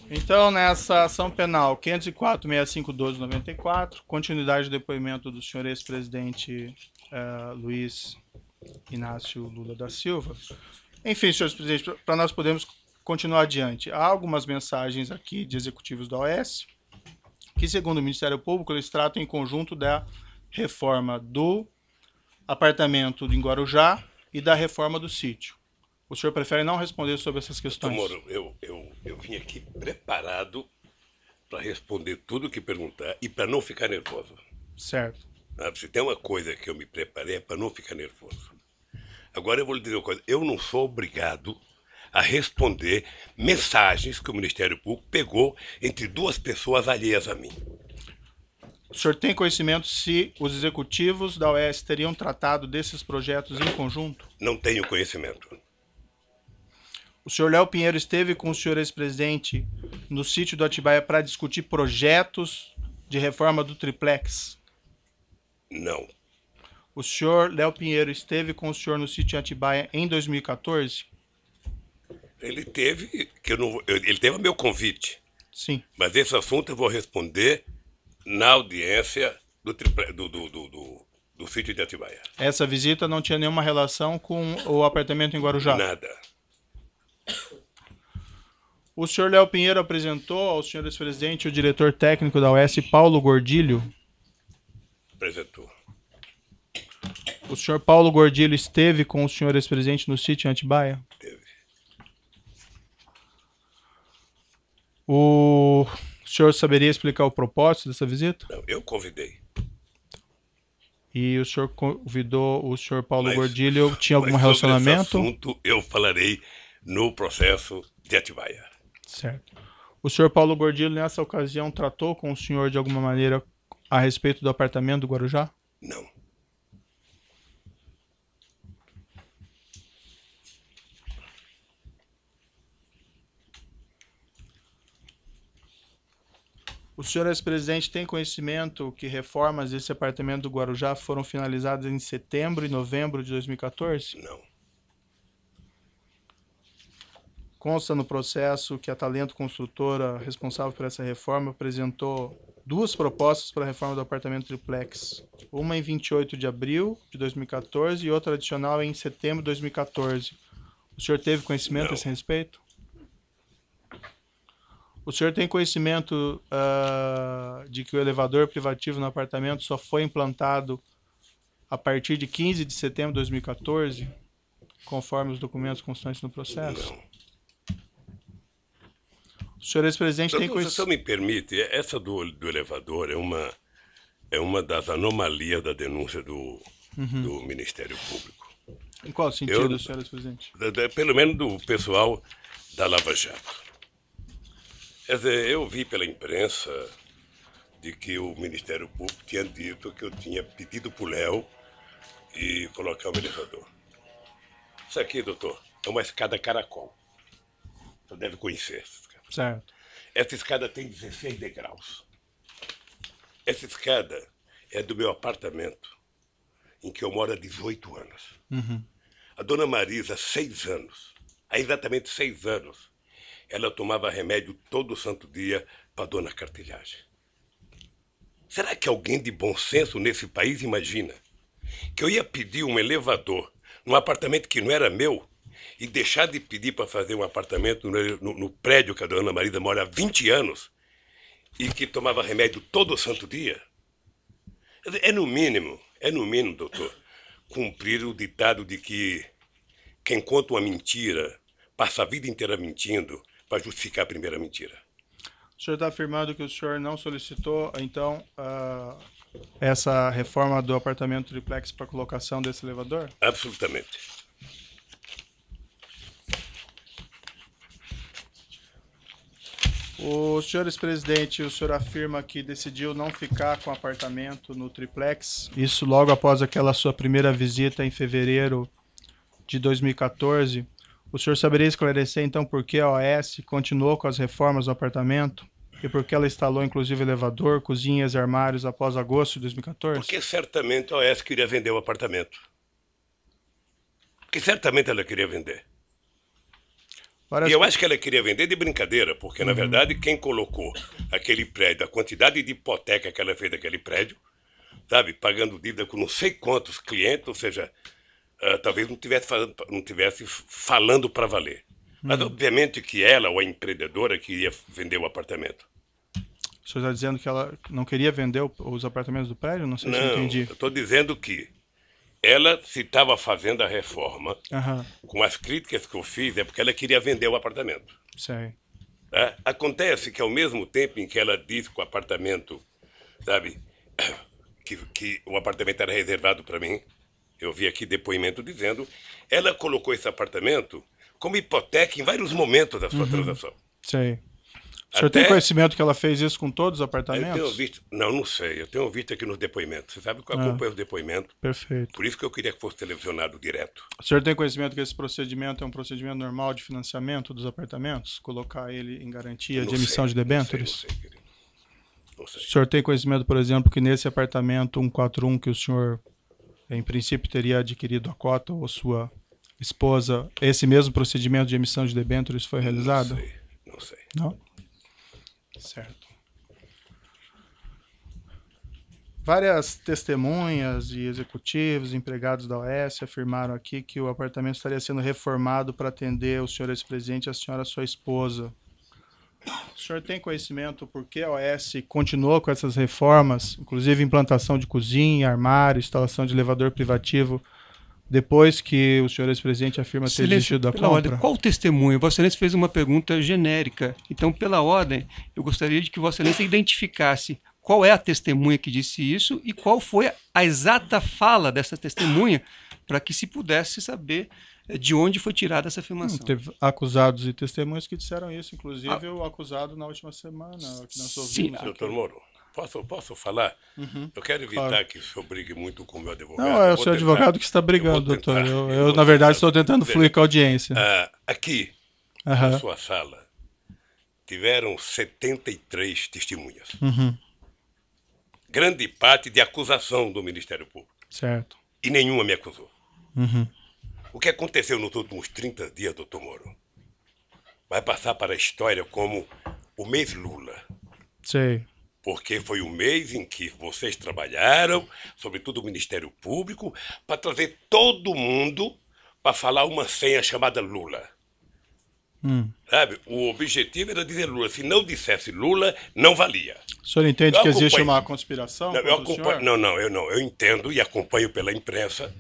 Então, nessa ação penal 504.6512/94, continuidade do depoimento do senhor ex-presidente Luiz Inácio Lula da Silva. Enfim, senhores presidentes, para nós podermos continuar adiante, há algumas mensagens aqui de executivos da OAS que, segundo o Ministério Público, eles tratam em conjunto da reforma do apartamento em Guarujá e da reforma do sítio. O senhor prefere não responder sobre essas Doutor questões? Moro, eu vim aqui preparado para responder tudo o que perguntar e para não ficar nervoso. Certo. Se tem uma coisa que eu me preparei é para não ficar nervoso. Agora eu vou lhe dizer uma coisa: eu não sou obrigado a responder mensagens que o Ministério Público pegou entre duas pessoas alheias a mim. O senhor tem conhecimento se os executivos da OAS teriam tratado desses projetos em conjunto? Não tenho conhecimento. O senhor Léo Pinheiro esteve com o senhor ex-presidente no sítio do Atibaia para discutir projetos de reforma do triplex? Não. O senhor Léo Pinheiro esteve com o senhor no sítio Atibaia em 2014? Ele teve, ele teve o meu convite. Sim. Mas esse assunto eu vou responder na audiência do sítio de Atibaia. Essa visita não tinha nenhuma relação com o apartamento em Guarujá? Nada. O senhor Léo Pinheiro apresentou ao senhor ex-presidente o diretor técnico da OAS, Paulo Gordilho? Apresentou. O senhor Paulo Gordilho esteve com o senhor ex-presidente no sítio em Atibaia? Teve. O senhor saberia explicar o propósito dessa visita? Não, eu convidei. E o senhor convidou o senhor Paulo Gordilho, tinha algum mas relacionamento? Sobre esse assunto eu falarei no processo de Atibaia. Certo. O senhor Paulo Gordilho, nessa ocasião, tratou com o senhor de alguma maneira a respeito do apartamento do Guarujá? Não. O senhor ex-presidente tem conhecimento que reformas desse apartamento do Guarujá foram finalizadas em setembro e novembro de 2014? Não. Consta no processo que a Talento Construtora, responsável por essa reforma, apresentou duas propostas para a reforma do apartamento triplex. Uma em 28 de abril de 2014 e outra adicional em setembro de 2014. O senhor teve conhecimento a esse respeito? O senhor tem conhecimento de que o elevador privativo no apartamento só foi implantado a partir de 15 de setembro de 2014, conforme os documentos constantes no processo? Não. O senhor ex-presidente tem conhecimento... Se você me permite, essa do elevador é uma das anomalias da denúncia do Ministério Público. Em qual sentido, senhor ex-presidente? Pelo menos do pessoal da Lava Jato. Quer dizer, eu vi pela imprensa de que o Ministério Público tinha dito que eu tinha pedido para o Léo e colocar um elevador. Isso aqui, doutor, é uma escada caracol. Você deve conhecer essa escada. Certo. Essa escada tem 16 degraus. Essa escada é do meu apartamento, em que eu moro há 18 anos. A dona Marisa, 6 anos, há exatamente 6 anos, ela tomava remédio todo santo dia para dona Cartilhagem. Será que alguém de bom senso nesse país imagina que eu ia pedir um elevador num apartamento que não era meu e deixar de pedir para fazer um apartamento no prédio que a dona Marisa mora há 20 anos e que tomava remédio todo santo dia? É no mínimo, doutor, cumprir o ditado de que quem conta uma mentira passa a vida inteira mentindo para justificar a primeira mentira. O senhor está afirmando que o senhor não solicitou, então, essa reforma do apartamento triplex para colocação desse elevador? Absolutamente. O senhor ex-presidente, o senhor afirma que decidiu não ficar com o apartamento no triplex, isso logo após aquela sua primeira visita em fevereiro de 2014. O senhor saberia esclarecer, então, por que a OAS continuou com as reformas do apartamento e por que ela instalou, inclusive, elevador, cozinhas e armários após agosto de 2014? Porque certamente a OAS queria vender o apartamento. Porque certamente ela queria vender. Parece E eu acho que ela queria vender de brincadeira, porque, na verdade, quem colocou aquele prédio, a quantidade de hipoteca que ela fez daquele prédio, sabe, pagando dívida com não sei quantos clientes, ou seja, talvez não tivesse falando para valer. Mas, obviamente, que ela, ou a empreendedora, queria vender o apartamento. O senhor está dizendo que ela não queria vender os apartamentos do prédio? Não sei se eu entendi. Eu estou dizendo que ela, se estava fazendo a reforma, com as críticas que eu fiz, é porque ela queria vender o apartamento. Sei. Acontece que, ao mesmo tempo em que ela disse que o apartamento, sabe, que o apartamento era reservado para mim, eu vi aqui depoimento dizendo, ela colocou esse apartamento como hipoteca em vários momentos da sua transação. Sei. O senhor tem conhecimento que ela fez isso com todos os apartamentos? Eu tenho visto, não sei, eu tenho visto aqui nos depoimentos. Você sabe que eu acompanho os depoimentos. Perfeito. Por isso que eu queria que fosse televisionado direto. O senhor tem conhecimento que esse procedimento é um procedimento normal de financiamento dos apartamentos? Colocar ele em garantia de emissão de debêntures? Não sei, querido. Não sei. O senhor tem conhecimento, por exemplo, que nesse apartamento 141 que o senhor, em princípio, teria adquirido a cota, ou sua esposa, esse mesmo procedimento de emissão de debêntures foi realizado? Não sei. Não? Certo. Várias testemunhas e executivos, empregados da OAS, afirmaram aqui que o apartamento estaria sendo reformado para atender o senhor ex-presidente e a senhora, sua esposa. O senhor tem conhecimento por que a OAS continuou com essas reformas, inclusive implantação de cozinha, armário, instalação de elevador privativo, depois que o senhor ex-presidente afirma ter desistido da compra? Ordem, qual o testemunho? Vossa Excelência fez uma pergunta genérica. Então, pela ordem, eu gostaria de que Vossa Excelência identificasse qual é a testemunha que disse isso e qual foi a exata fala dessa testemunha, para que se pudesse saber de onde foi tirada essa afirmação. Teve acusados e testemunhas que disseram isso, inclusive o acusado na última semana. Que nós ouvimos. Doutor Moro, posso falar? Eu quero evitar que o senhor brigue muito com o meu advogado. Não, é o seu advogado que está brigando, doutor. Eu na verdade, estou tentando fluir com a audiência. Aqui, na sua sala, tiveram 73 testemunhas. Grande parte de acusação do Ministério Público. Certo. E nenhuma me acusou. O que aconteceu nos últimos 30 dias, doutor Moro, vai passar para a história como o mês Lula. Sei. Porque foi o mês em que vocês trabalharam, sobretudo o Ministério Público, para trazer todo mundo para falar uma senha chamada Lula. Sabe? O objetivo era dizer Lula. Se não dissesse Lula, não valia. O senhor entende que existe uma conspiração? Eu entendo e acompanho pela imprensa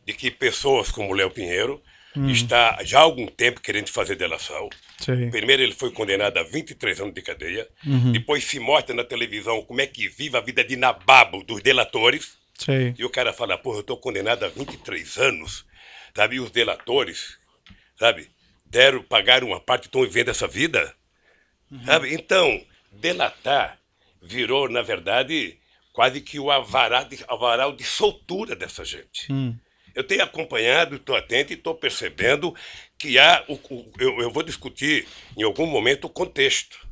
de que pessoas como Léo Pinheiro está já há algum tempo querendo fazer delação. Sim. Primeiro ele foi condenado a 23 anos de cadeia. Depois se mostra na televisão como é que vive a vida de nababo dos delatores. Sim. E o cara fala, eu estou condenado a 23 anos. Sabe? E os delatores, sabe, pagaram uma parte e estão vivendo essa vida. Sabe? Então, delatar virou, na verdade, quase que o avaral de soltura dessa gente. Eu tenho acompanhado, estou atento e estou percebendo que há... Eu vou discutir em algum momento o contexto.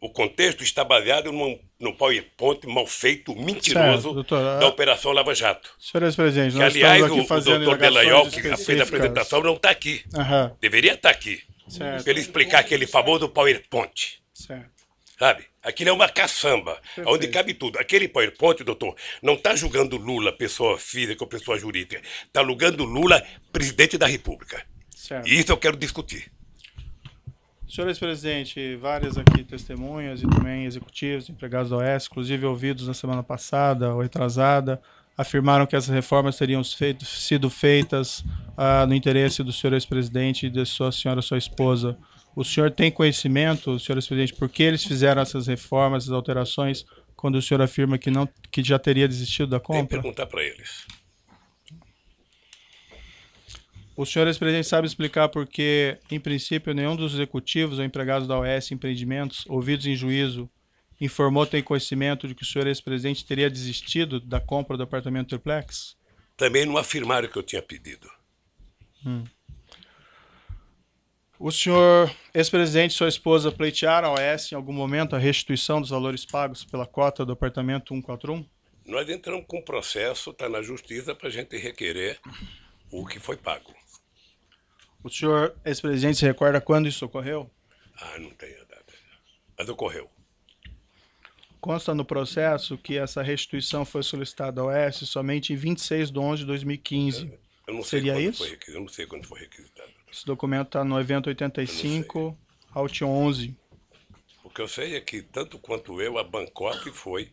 O contexto está baseado no PowerPoint mal feito, mentiroso, certo, doutor, da Operação Lava Jato. Senhor ex-presidente, nós estamos aqui fazendo o doutor Delayol, que fez a apresentação, não está aqui. Deveria estar aqui. Para ele explicar aquele famoso PowerPoint. Certo. Sabe? Aquilo é uma caçamba, perfeito, onde cabe tudo. Aquele PowerPoint, doutor, não está julgando Lula, pessoa física ou pessoa jurídica. Está julgando Lula, presidente da República. Certo. E isso eu quero discutir. Senhor ex-presidente, várias aqui testemunhas e também executivos, empregados da OAS, inclusive ouvidos na semana passada ou retrasada, afirmaram que essas reformas teriam sido feitas no interesse do senhor ex-presidente e da sua senhora, sua esposa. O senhor tem conhecimento, senhor ex-presidente, por que eles fizeram essas reformas, essas alterações, quando o senhor afirma que já teria desistido da compra? Tem que perguntar para eles. O senhor ex-presidente sabe explicar por que, em princípio, nenhum dos executivos ou empregados da OAS Empreendimentos, ouvidos em juízo, informou ter conhecimento de que o senhor ex-presidente teria desistido da compra do apartamento triplex? Também não afirmaram que eu tinha pedido. O senhor ex-presidente e sua esposa pleitearam a OAS em algum momento a restituição dos valores pagos pela cota do apartamento 141? Nós entramos com um processo, está na justiça, para a gente requerer o que foi pago. O senhor, ex-presidente, se recorda quando isso ocorreu? Não tenho a data. Mas ocorreu. Consta no processo que essa restituição foi solicitada ao OAS somente em 26 de 11 de 2015. Eu não sei Seria quando isso? foi requisitado. Eu não sei quando foi requisitado. Esse documento está no evento 85, Alt 11. O que eu sei é que, tanto quanto eu, a Bangkok foi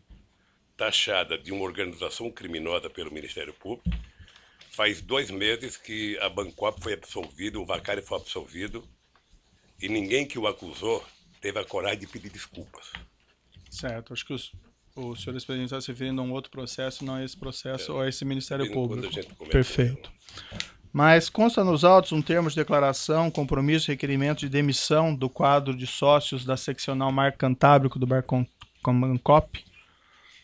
taxada de uma organização criminosa pelo Ministério Público. Faz 2 meses que a Bangkok foi absolvido, o Vacari foi absolvido, e ninguém que o acusou teve a coragem de pedir desculpas. Certo, acho que o senhor ex-presidente está se referindo a um outro processo, não a esse processo ou a esse Ministério Público. Perfeito. Mas consta nos autos um termo de declaração, compromisso e requerimento de demissão do quadro de sócios da seccional Mar Cantábrico do Bangkok,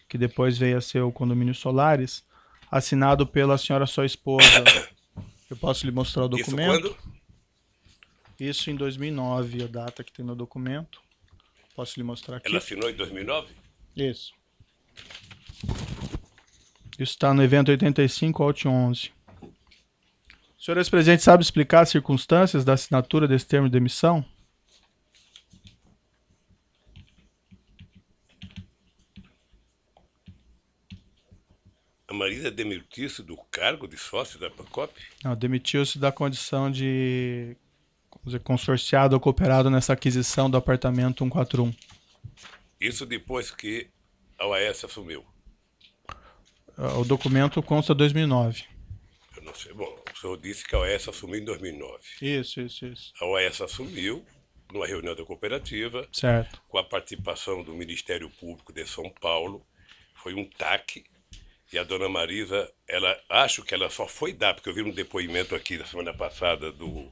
que depois veio a ser o condomínio Solares, assinado pela senhora sua esposa. Eu posso lhe mostrar o documento? Isso quando? Isso em 2009, a data que tem no documento. Posso lhe mostrar aqui? Ela assinou em 2009? Isso. Isso está no evento 85, Alt 11. O senhor ex-presidente sabe explicar as circunstâncias da assinatura desse termo de demissão? A Marisa demitiu-se do cargo de sócio da Bangkok? Não, demitiu-se da condição de, vamos dizer, consorciado ou cooperado nessa aquisição do apartamento 141. Isso depois que a OAS assumiu? O documento consta 2009. Eu não sei. Bom, o senhor disse que a OAS assumiu em 2009. Isso. A OAS assumiu numa reunião da cooperativa, Certo. com a participação do Ministério Público de São Paulo. Foi um TAC. E a dona Marisa, acho que ela só foi dar, porque eu vi um depoimento aqui da semana passada do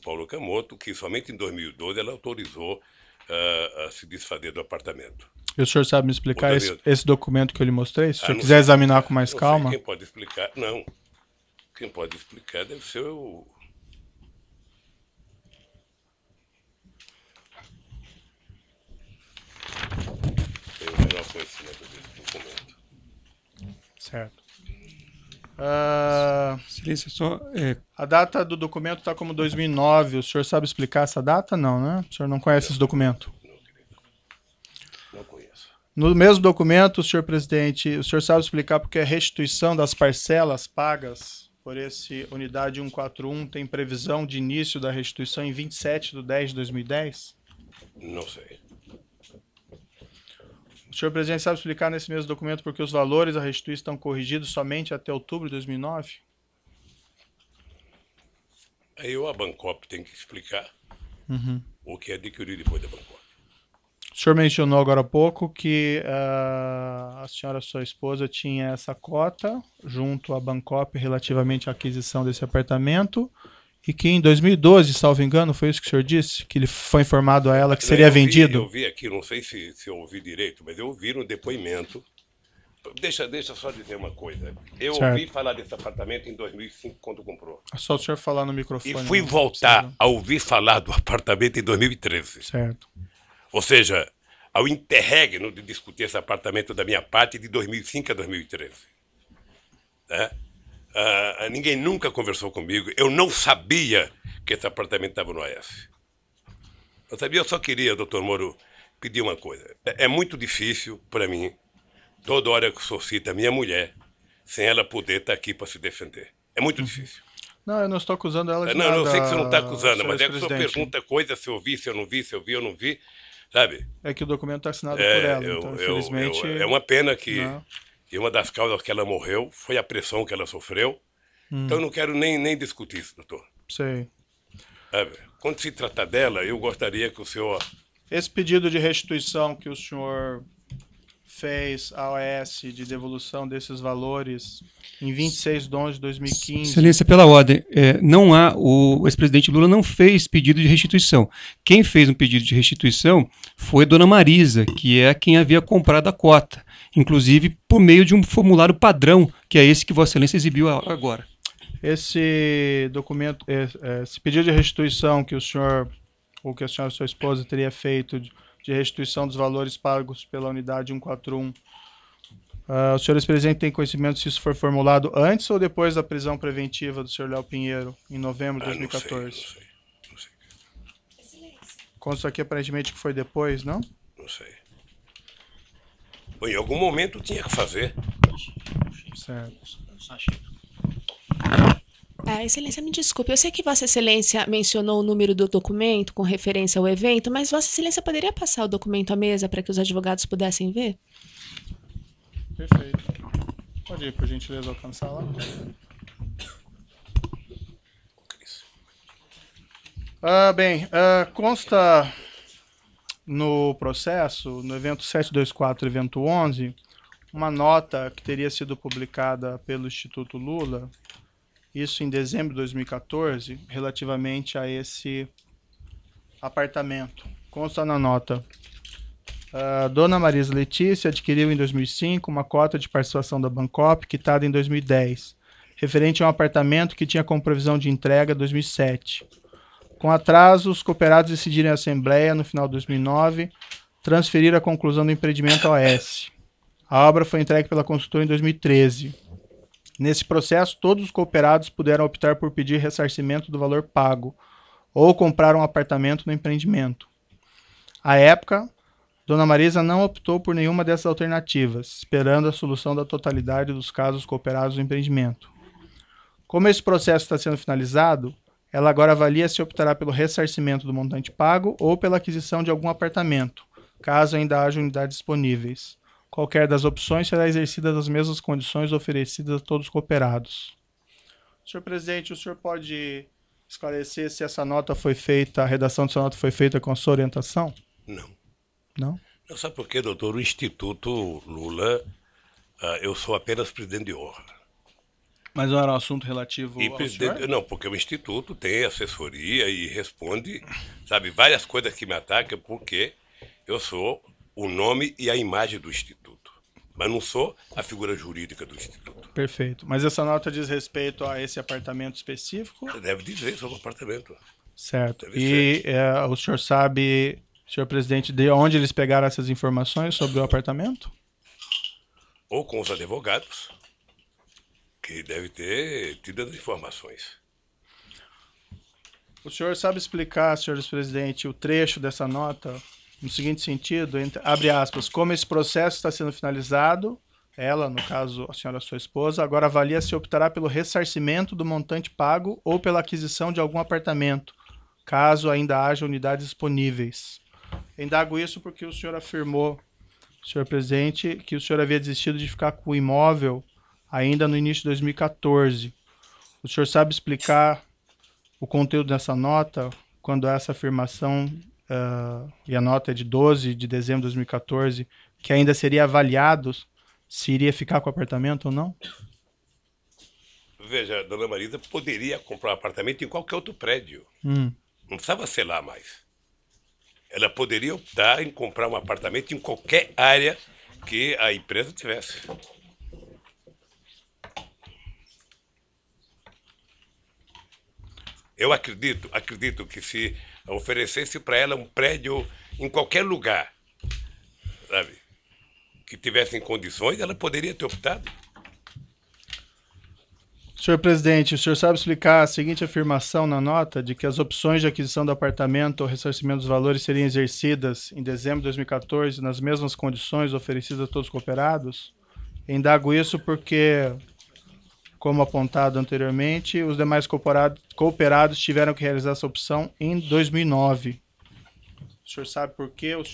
Paulo Camoto, que somente em 2012 ela autorizou a se desfazer do apartamento. E o senhor sabe me explicar esse documento que eu lhe mostrei? Se o senhor quiser sei, examinar com mais não calma. Sei quem pode explicar? Não. Quem pode explicar deve ser o... Tenho o menor conhecimento desse documento. Certo. Silêncio, só... A data do documento está como 2009. O senhor sabe explicar essa data? Não, né? O senhor não conhece esse documento? Não conheço. No mesmo documento, senhor presidente, o senhor sabe explicar porque a restituição das parcelas pagas por esse unidade 141 tem previsão de início da restituição em 27 de 10 de 2010? Não sei. O senhor presidente sabe explicar nesse mesmo documento porque os valores a restituir estão corrigidos somente até outubro de 2009? Aí a Bangkok tem que explicar o que adquiriu depois da Bangkok. O senhor mencionou agora há pouco que a senhora, sua esposa, tinha essa cota junto à Bangkok relativamente à aquisição desse apartamento e que em 2012, salvo engano, foi isso que o senhor disse? Que ele foi informado a ela que seria vendido? Eu vi aqui, não sei se eu ouvi direito, mas eu ouvi no depoimento. Deixa só dizer uma coisa. Eu ouvi falar desse apartamento em 2005, quando comprou. É só o senhor falar no microfone. E fui voltar a ouvir falar do apartamento em 2013. Certo. Ou seja, ao interregno de discutir esse apartamento da minha parte de 2005 a 2013. Né? Ninguém nunca conversou comigo. Eu não sabia que esse apartamento estava no AS. Eu sabia, eu só queria, doutor Moro, pedir uma coisa. É muito difícil para mim, toda hora que o senhor cita a minha mulher, sem ela poder estar aqui para se defender. É muito difícil. Não, eu não estou acusando ela de nada. Não, eu sei que você não está acusando, mas é que o senhor presidente. pergunta coisa, se eu vi, se eu não vi, se eu vi ou não vi, sabe? É que o documento está assinado por ela, então, infelizmente... é uma pena que... E uma das causas que ela morreu foi a pressão que ela sofreu. Então eu não quero nem discutir isso, doutor. Sei. Sabe? Quando se trata dela, eu gostaria que o senhor... Esse pedido de restituição que o senhor fez à OAS de devolução desses valores em 26 de 11 de 2015... Excelência, pela ordem, o ex-presidente Lula não fez pedido de restituição. Quem fez um pedido de restituição foi Dona Marisa, que é quem havia comprado a cota, inclusive por meio de um formulário padrão, que é esse que Vossa Excelência exibiu agora. Esse documento, esse pedido de restituição que o senhor, ou que a senhora e sua esposa teria feito de restituição dos valores pagos pela unidade 141 Os senhores presidentes têm conhecimento se isso foi formulado antes ou depois da prisão preventiva do senhor Léo Pinheiro, em novembro de 2014? Não sei. Consta aqui aparentemente que foi depois, não? Não sei. Bom, em algum momento tinha que fazer. Certo. Excelência, me desculpe, eu sei que Vossa Excelência mencionou o número do documento com referência ao evento, mas Vossa Excelência poderia passar o documento à mesa para que os advogados pudessem ver? Perfeito. Pode ir, por gentileza, alcançar lá. Consta no processo, no evento 724, evento 11, uma nota que teria sido publicada pelo Instituto Lula, isso em dezembro de 2014, relativamente a esse apartamento. Consta na nota: Dona Marisa Letícia adquiriu em 2005 uma cota de participação da Bancop, quitada em 2010, referente a um apartamento que tinha como previsão de entrega 2007. Com atraso, os cooperados decidiram em assembleia, no final de 2009, transferir a conclusão do empreendimento ao OAS. A obra foi entregue pela consultora em 2013. Nesse processo, todos os cooperados puderam optar por pedir ressarcimento do valor pago ou comprar um apartamento no empreendimento. À época, Dona Marisa não optou por nenhuma dessas alternativas, esperando a solução da totalidade dos casos cooperados no empreendimento. Como esse processo está sendo finalizado, ela agora avalia se optará pelo ressarcimento do montante pago ou pela aquisição de algum apartamento, caso ainda haja unidades disponíveis. Qualquer das opções será exercida nas mesmas condições oferecidas a todos os cooperados. Senhor presidente, o senhor pode esclarecer se essa nota foi feita, a redação dessa nota foi feita com a sua orientação? Não. Não? Não sabe por quê, doutor? O Instituto Lula, eu sou apenas presidente de honra. Mas não era um assunto relativo ao senhor? Não, porque o Instituto tem assessoria e responde, sabe, várias coisas que me atacam, porque eu sou o nome e a imagem do Instituto, mas não sou a figura jurídica do Instituto. Perfeito. Mas essa nota diz respeito a esse apartamento específico? Deve dizer sobre o apartamento. Certo. Deve E o senhor sabe, senhor presidente, de onde eles pegaram essas informações sobre o apartamento? Ou com os advogados, que deve ter tido as informações. O senhor sabe explicar, senhor presidente, o trecho dessa nota no seguinte sentido, abre aspas, como esse processo está sendo finalizado, ela, no caso a senhora sua esposa, agora avalia se optará pelo ressarcimento do montante pago ou pela aquisição de algum apartamento, caso ainda haja unidades disponíveis. Indago isso porque o senhor afirmou, senhor presidente, que o senhor havia desistido de ficar com o imóvel ainda no início de 2014. O senhor sabe explicar o conteúdo dessa nota, quando essa afirmação, e a nota é de 12 de dezembro de 2014, que ainda seria avaliado se iria ficar com o apartamento ou não? Veja, Dona Marisa poderia comprar um apartamento em qualquer outro prédio. Não precisava ser lá mais. Ela poderia optar em comprar um apartamento em qualquer área que a empresa tivesse. Eu acredito que se oferecesse para ela um prédio em qualquer lugar, sabe, que tivesse em condições, ela poderia ter optado. Senhor presidente, o senhor sabe explicar a seguinte afirmação na nota de que as opções de aquisição do apartamento ou ressarcimento dos valores seriam exercidas em dezembro de 2014 nas mesmas condições oferecidas a todos os cooperados? Indago isso porque, como apontado anteriormente, os demais cooperados tiveram que realizar essa opção em 2009. O senhor sabe por que o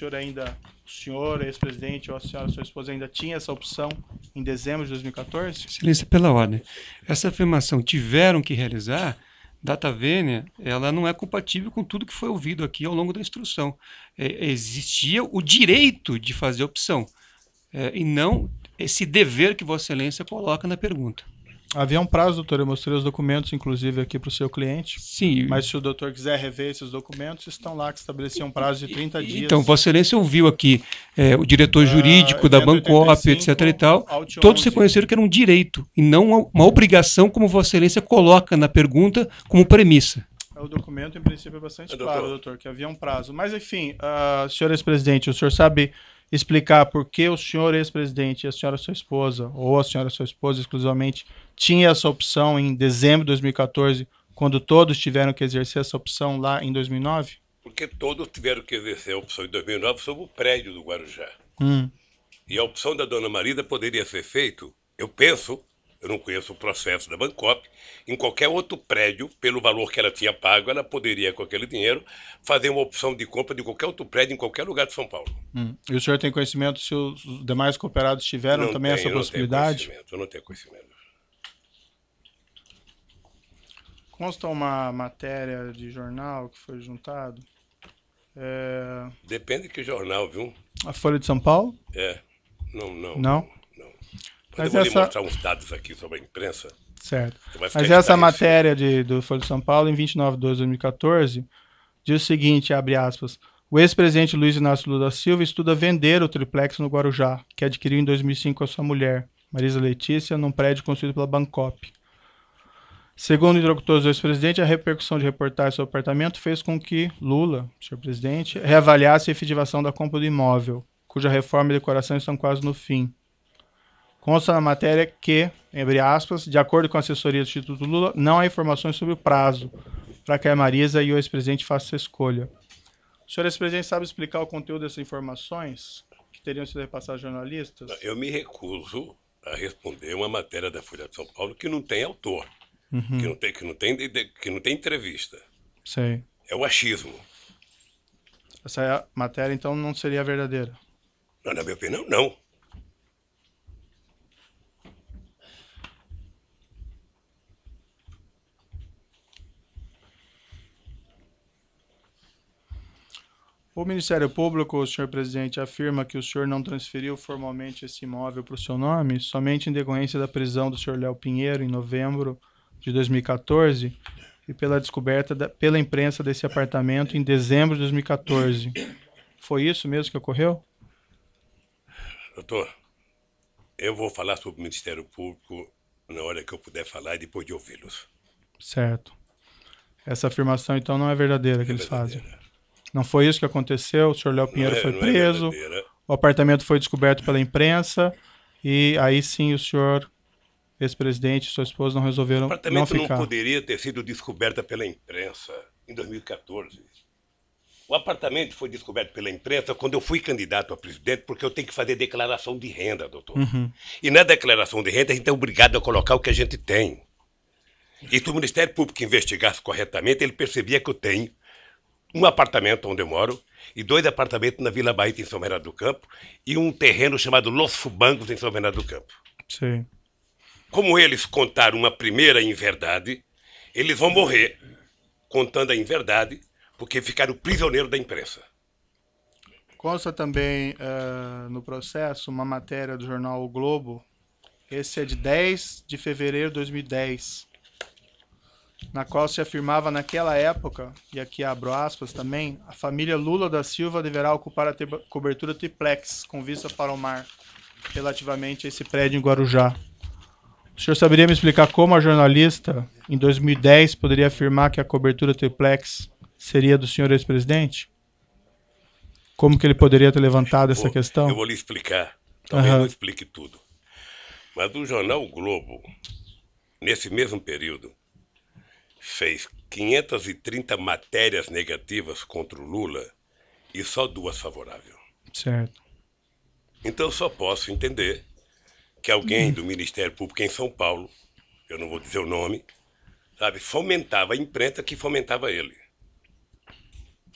senhor, ex-presidente, ou a senhora, sua esposa, ainda tinha essa opção em dezembro de 2014? Excelência, pela ordem. Essa afirmação, tiveram que realizar, data vênia, ela não é compatível com tudo que foi ouvido aqui ao longo da instrução. Existia o direito de fazer opção, e não esse dever que Vossa Excelência coloca na pergunta. Havia um prazo, doutor, eu mostrei os documentos, inclusive, aqui para o seu cliente. Sim. Mas se o doutor quiser rever esses documentos, estão lá, que estabeleciam um prazo de 30 dias. Então, Vossa Excelência ouviu aqui o diretor jurídico da Bancop, etc. e tal. Todos reconheceram que era um direito e não uma obrigação, como Vossa Excelência coloca na pergunta como premissa. O documento, em princípio, é bastante Doutor. claro, doutor, que havia um prazo. Mas, enfim, senhor ex-presidente, o senhor sabe explicar por que o senhor ex-presidente e a senhora sua esposa, ou a senhora sua esposa exclusivamente, tinha essa opção em dezembro de 2014, quando todos tiveram que exercer essa opção lá em 2009? Porque todos tiveram que exercer a opção em 2009 sobre o prédio do Guarujá. E a opção da dona Marisa poderia ser feita, eu penso, eu não conheço o processo da Bancop, em qualquer outro prédio, pelo valor que ela tinha pago, ela poderia, com aquele dinheiro, fazer uma opção de compra de qualquer outro prédio em qualquer lugar de São Paulo. E o senhor tem conhecimento se os demais cooperados tiveram também essa possibilidade? Eu não tenho conhecimento. Consta uma matéria de jornal que foi juntado. Depende de que jornal, viu? A Folha de São Paulo? Não? Mas eu vou lhe mostrar uns dados aqui sobre a imprensa. Certo. Mas essa matéria do Folha de São Paulo, em 29 de 2014, diz o seguinte, abre aspas, o ex-presidente Luiz Inácio Lula da Silva estuda vender o triplex no Guarujá, que adquiriu em 2005 com a sua mulher, Marisa Letícia, num prédio construído pela Bancop. Segundo o interlocutor do ex-presidente, a repercussão de reportagem sobre o apartamento fez com que Lula, senhor presidente, reavaliasse a efetivação da compra do imóvel, cuja reforma e decoração estão quase no fim. Consta na matéria que, abre aspas, de acordo com a assessoria do Instituto Lula, não há informações sobre o prazo para que a Marisa e o ex-presidente façam essa escolha. O senhor ex-presidente sabe explicar o conteúdo dessas informações que teriam sido repassadas a jornalistas? Eu me recuso a responder uma matéria da Folha de São Paulo que não tem autor, que não tem entrevista. Sei. É o achismo. Essa matéria, então, não seria verdadeira? Não, na minha opinião, não. O Ministério Público, senhor presidente, afirma que o senhor não transferiu formalmente esse imóvel para o seu nome, somente em decorrência da prisão do senhor Léo Pinheiro, em novembro de 2014, e pela descoberta pela imprensa desse apartamento em dezembro de 2014. Foi isso mesmo que ocorreu? Doutor, eu vou falar sobre o Ministério Público na hora que eu puder falar e depois de ouvi-los. Certo. Essa afirmação, então, não é verdadeira que eles fazem? Não foi isso que aconteceu? O senhor Léo Pinheiro foi preso, o apartamento foi descoberto pela imprensa, e aí sim o senhor, ex-presidente e sua esposa não resolveram não ficar. O apartamento não poderia ter sido descoberto pela imprensa em 2014. O apartamento foi descoberto pela imprensa quando eu fui candidato a presidente, porque eu tenho que fazer declaração de renda, doutor. E na declaração de renda a gente é obrigado a colocar o que a gente tem. E se o Ministério Público investigasse corretamente, ele percebia que eu tenho um apartamento onde eu moro e 2 apartamentos na Vila Bahia, em São Bernardo do Campo, e um terreno chamado Los Fubangos, em São Bernardo do Campo. Sim. Como eles contaram uma primeira inverdade, eles vão morrer contando a inverdade, porque ficaram prisioneiros da imprensa. Consta também no processo uma matéria do jornal O Globo, esse é de 10 de fevereiro de 2010, na qual se afirmava naquela época, e aqui abro aspas também, a família Lula da Silva deverá ocupar a cobertura triplex, com vista para o mar, relativamente a esse prédio em Guarujá. O senhor saberia me explicar como a jornalista, em 2010, poderia afirmar que a cobertura triplex seria do senhor ex-presidente? Como que ele poderia ter levantado essa questão? Eu vou lhe explicar, talvez não explique tudo. Mas o jornal o Globo, nesse mesmo período, fez 530 matérias negativas contra o Lula e só 2 favoráveis. Certo. Então eu só posso entender que alguém do Ministério Público em São Paulo, eu não vou dizer o nome, sabe, fomentava a imprensa que fomentava ele.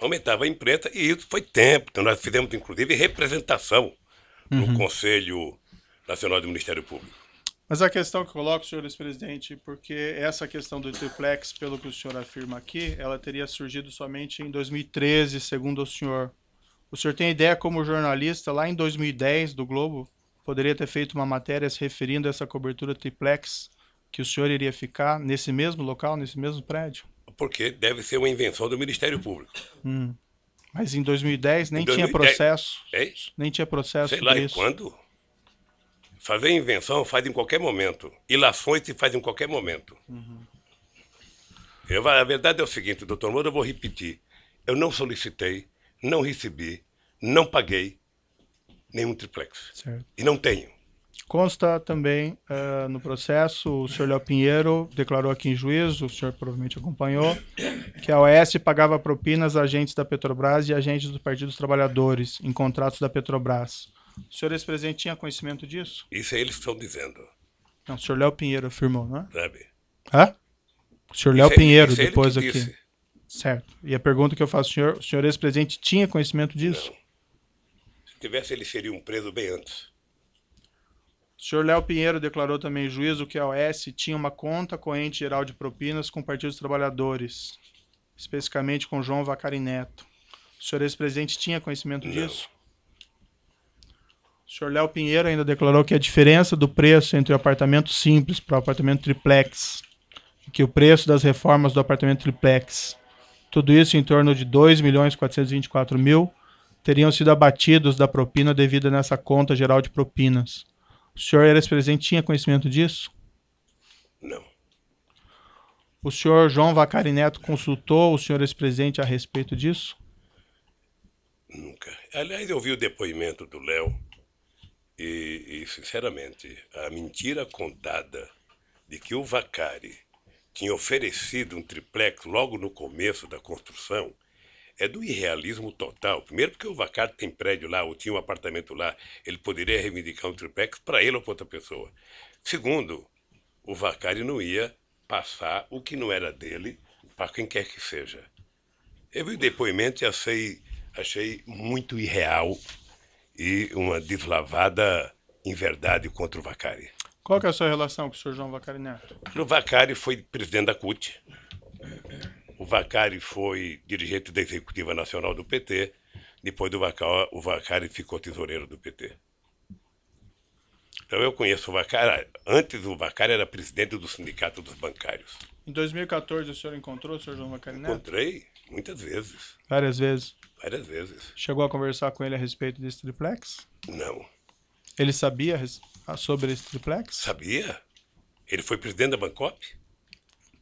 Fomentava a imprensa e isso foi tempo. Então nós fizemos, inclusive, representação no Conselho Nacional do Ministério Público. Mas a questão que eu coloco, senhor ex-presidente, porque essa questão do triplex, pelo que o senhor afirma aqui, ela teria surgido somente em 2013, segundo o senhor. O senhor tem ideia como jornalista, lá em 2010, do Globo, poderia ter feito uma matéria se referindo a essa cobertura triplex, que o senhor iria ficar nesse mesmo local, nesse mesmo prédio? Porque deve ser uma invenção do Ministério Público. Mas em 2010 nem tinha processo. É isso? Nem tinha processo Sei lá, sobre e isso. quando? Fazer invenção faz em qualquer momento. Ilações se faz em qualquer momento. A verdade é o seguinte, doutor Moura, eu vou repetir. Eu não solicitei, não recebi, não paguei nenhum triplex. Certo. E não tenho. Consta também no processo, o senhor Léo Pinheiro declarou aqui em juízo, o senhor provavelmente acompanhou, que a OS pagava propinas a agentes da Petrobras e agentes do Partido dos Trabalhadores em contratos da Petrobras. O senhor ex-presidente tinha conhecimento disso? Isso é eles que estão dizendo, Não, o senhor Léo Pinheiro afirmou, não é? sabe? Hã? O senhor Léo Pinheiro, isso é ele depois que aqui. disse. Certo. E a pergunta que eu faço ao senhor, o senhor ex-presidente tinha conhecimento disso? Não. Se tivesse, ele seria preso bem antes. O senhor Léo Pinheiro declarou também em juízo que a OS tinha uma conta corrente geral de propinas com o Partido dos Trabalhadores, especificamente com João Vacari Neto. O senhor ex-presidente tinha conhecimento disso? O senhor Léo Pinheiro ainda declarou que a diferença do preço entre o apartamento simples para o apartamento triplex, e que o preço das reformas do apartamento triplex, tudo isso em torno de 2.424.000, teriam sido abatidos da propina devida nessa conta geral de propinas. O senhor ex-presidente tinha conhecimento disso? Não. O senhor João Vacari Neto consultou o senhor ex-presidente a respeito disso? Nunca. Aliás, eu vi o depoimento do Léo e, sinceramente, a mentira contada de que o Vacari tinha oferecido um triplex logo no começo da construção é do irrealismo total. Primeiro porque o Vacari tem prédio lá, ou tinha um apartamento lá, ele poderia reivindicar um triplex para ele ou para outra pessoa. Segundo, o Vacari não ia passar o que não era dele para quem quer que seja. Eu vi o depoimento e achei muito irreal e uma deslavada inverdade contra o Vacari. Qual que é a sua relação com o senhor João Vacari Neto? O Vacari foi presidente da CUT. O Vacari foi dirigente da Executiva Nacional do PT. Depois do Vacari, o Vacari ficou tesoureiro do PT. Então eu conheço o Vacari. Antes o Vacari era presidente do Sindicato dos Bancários. Em 2014 o senhor encontrou o senhor João Vacari Neto? Encontrei muitas vezes. Várias vezes. Várias vezes. Chegou a conversar com ele a respeito desse triplex? Não. Ele sabia sobre esse triplex? Sabia? Ele foi presidente da Bancop?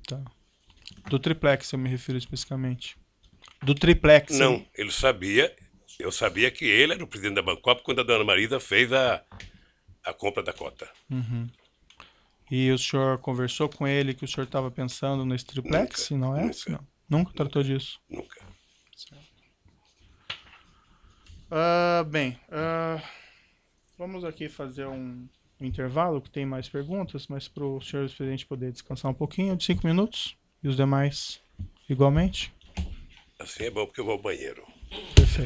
Tá. Do triplex eu me refiro especificamente. Do triplex. Não, ele sabia. Eu sabia que ele era o presidente da Bancop quando a dona Marisa fez a compra da cota. Uhum. E o senhor conversou com ele que o senhor estava pensando nesse triplex? Nunca, Não é? nunca. Não. Nunca tratou disso? Nunca. Vamos aqui fazer um intervalo, que tem mais perguntas, mas para o senhor presidente poder descansar um pouquinho, de 5 minutos, e os demais igualmente. Assim é bom porque eu vou ao banheiro. Perfeito.